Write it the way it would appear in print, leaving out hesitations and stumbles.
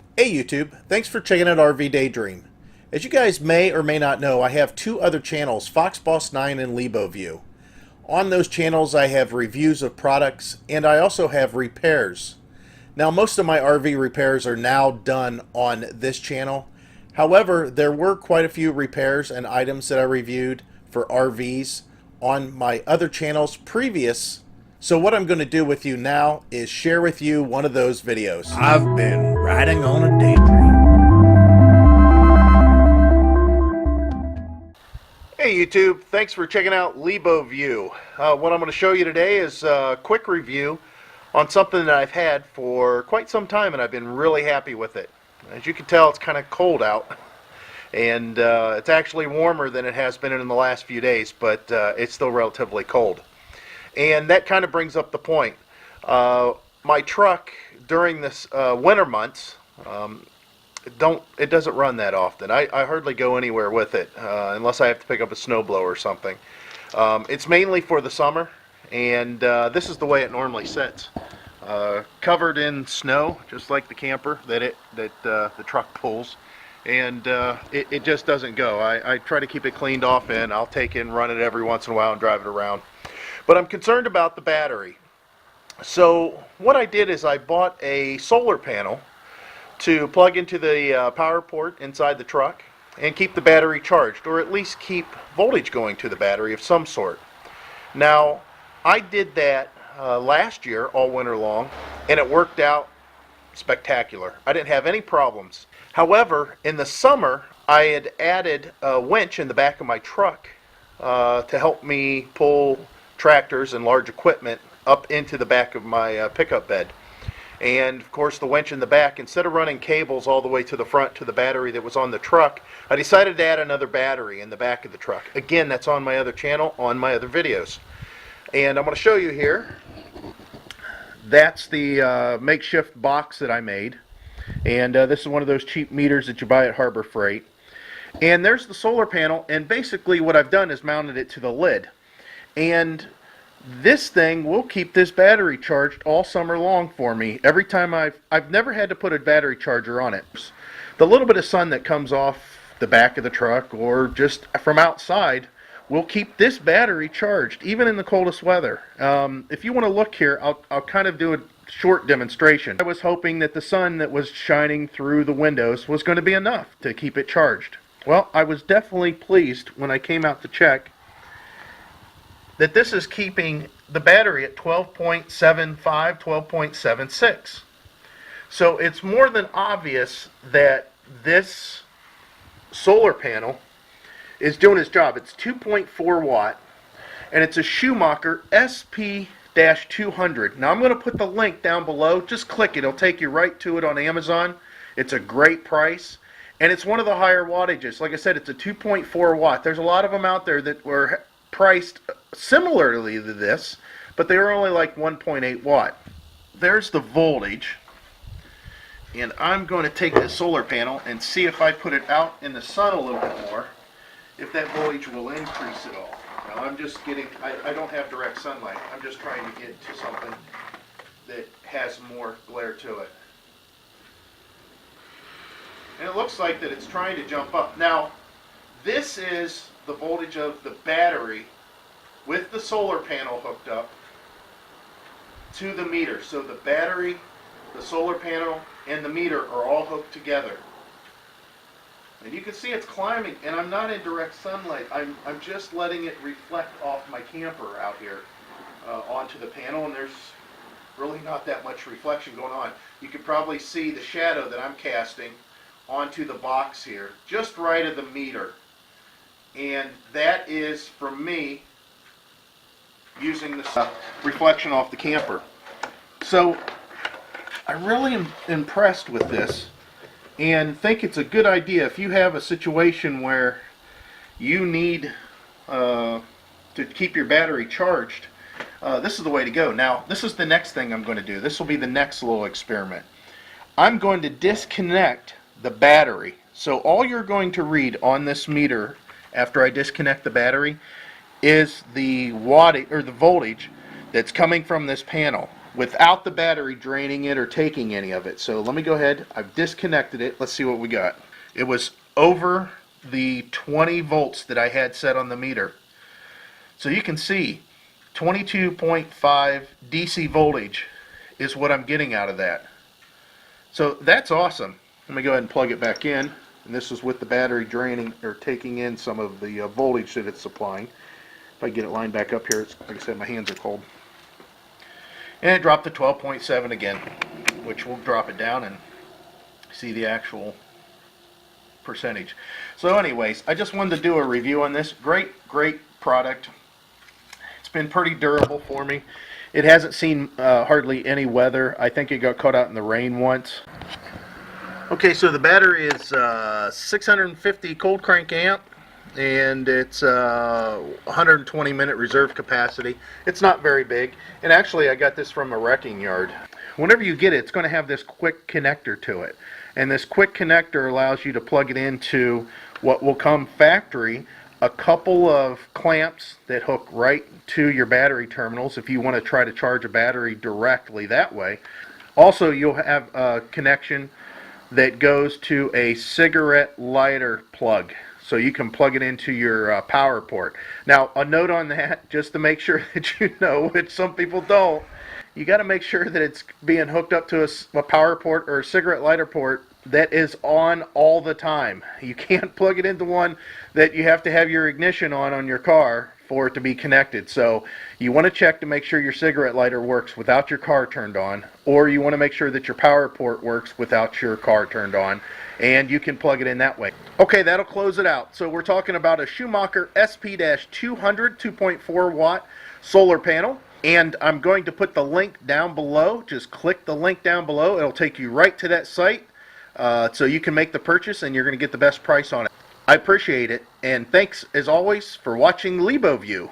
Hey YouTube, thanks for checking out RV Daydream. As you guys may or may not know, I have two other channels, FoxBoss9 and LeboView. On those channels I have reviews of products and I also have repairs. Now most of my RV repairs are now done on this channel. However, there were quite a few repairs and items that I reviewed for RVs on my other channels previous. So what I'm going to do with you now is share with you one of those videos. I've been riding on a daydream. Hey YouTube, thanks for checking out LeboView. What I'm going to show you today is a quick review on something that I've had for quite some time and I've been really happy with it. As you can tell, it's kind of cold out and it's actually warmer than it has been in the last few days, but it's still relatively cold. And that kind of brings up the point. My truck during this winter months, it doesn't run that often. I hardly go anywhere with it unless I have to pick up a snowblower or something. It's mainly for the summer, and this is the way it normally sits. Covered in snow, just like the camper that the truck pulls, and it just doesn't go. I try to keep it cleaned off, and I'll take it and run it every once in a while and drive it around. But I'm concerned about the battery. So what I did is I bought a solar panel to plug into the power port inside the truck and keep the battery charged, or at least keep voltage going to the battery of some sort. Now, I did that last year all winter long, and it worked out spectacular. I didn't have any problems. However, in the summer, I had added a winch in the back of my truck to help me pull tractors and large equipment up into the back of my pickup bed. And of course the winch in the back, instead of running cables all the way to the front to the battery that was on the truck, I decided to add another battery in the back of the truck. Again, that's on my other channel, on my other videos. And I'm going to show you here. That's the makeshift box that I made. And this is one of those cheap meters that you buy at Harbor Freight. And there's the solar panel, and basically what I've done is mounted it to the lid. And this thing will keep this battery charged all summer long for me. Every time I've never had to put a battery charger on it. The little bit of sun that comes off the back of the truck or just from outside will keep this battery charged even in the coldest weather. If you want to look here, I'll kind of do a short demonstration. I was hoping that the sun that was shining through the windows was going to be enough to keep it charged. Well, I was definitely pleased when I came out to check that this is keeping the battery at 12.75, 12.76. So it's more than obvious that this solar panel is doing its job. It's 2.4 watt and it's a Schumacher SP-200. Now I'm going to put the link down below. Just click it. It'll take you right to it on Amazon. It's a great price. And it's one of the higher wattages. Like I said, it's a 2.4 watt. There's a lot of them out there that were priced similarly to this, but they were only like 1.8 watt. There's the voltage, and I'm going to take this solar panel and see if I put it out in the sun a little bit more, if that voltage will increase at all. Now I'm just getting, I don't have direct sunlight. I'm just trying to get to something that has more glare to it. And it looks like that it's trying to jump up. Now, this is the voltage of the battery with the solar panel hooked up to the meter. So the battery, the solar panel, and the meter are all hooked together. And you can see it's climbing, and I'm not in direct sunlight. I'm just letting it reflect off my camper out here onto the panel, and there's really not that much reflection going on. You can probably see the shadow that I'm casting onto the box here, just right of the meter. And that is from me using this reflection off the camper. So I really am impressed with this and think it's a good idea if you have a situation where you need to keep your battery charged. This is the way to go. Now, this is the next thing I'm going to do. This will be the next little experiment. I'm going to disconnect the battery. So all you're going to read on this meter after I disconnect the battery is the wattage or the voltage that's coming from this panel. without the battery draining it or taking any of it. So let me go ahead, I've disconnected it, let's see what we got. It was over the 20 volts that I had set on the meter. So you can see 22.5 DC voltage is what I'm getting out of that. So that's awesome. Let me go ahead and plug it back in. And this is with the battery draining or taking in some of the voltage that it's supplying. If I get it lined back up here, it's, like I said, my hands are cold. And it dropped to 12.7 again, which will drop it down and see the actual percentage. So anyways, I just wanted to do a review on this. Great product. It's been pretty durable for me. It hasn't seen hardly any weather. I think it got caught out in the rain once. Okay, so the battery is 650 cold crank amp, and it's 120 minute reserve capacity. It's not very big, and actually I got this from a wrecking yard. Whenever you get it, it's going to have this quick connector to it, and this quick connector allows you to plug it into what will come factory, a couple of clamps that hook right to your battery terminals if you want to try to charge a battery directly that way. Also, you'll have a connection that goes to a cigarette lighter plug, so you can plug it into your power port. Now, a note on that, just to make sure that you know, which some people don't, you got to make sure that it's being hooked up to a power port or a cigarette lighter port that is on all the time. You can't plug it into one that you have to have your ignition on your car for it to be connected. So you want to check to make sure your cigarette lighter works without your car turned on, or you want to make sure that your power port works without your car turned on, and you can plug it in that way. Okay, that'll close it out. So we're talking about a Schumacher SP-200 2.4 watt solar panel, and I'm going to put the link down below. Just click the link down below. It'll take you right to that site, so you can make the purchase and you're going to get the best price on it. I appreciate it, and thanks as always for watching LeboView.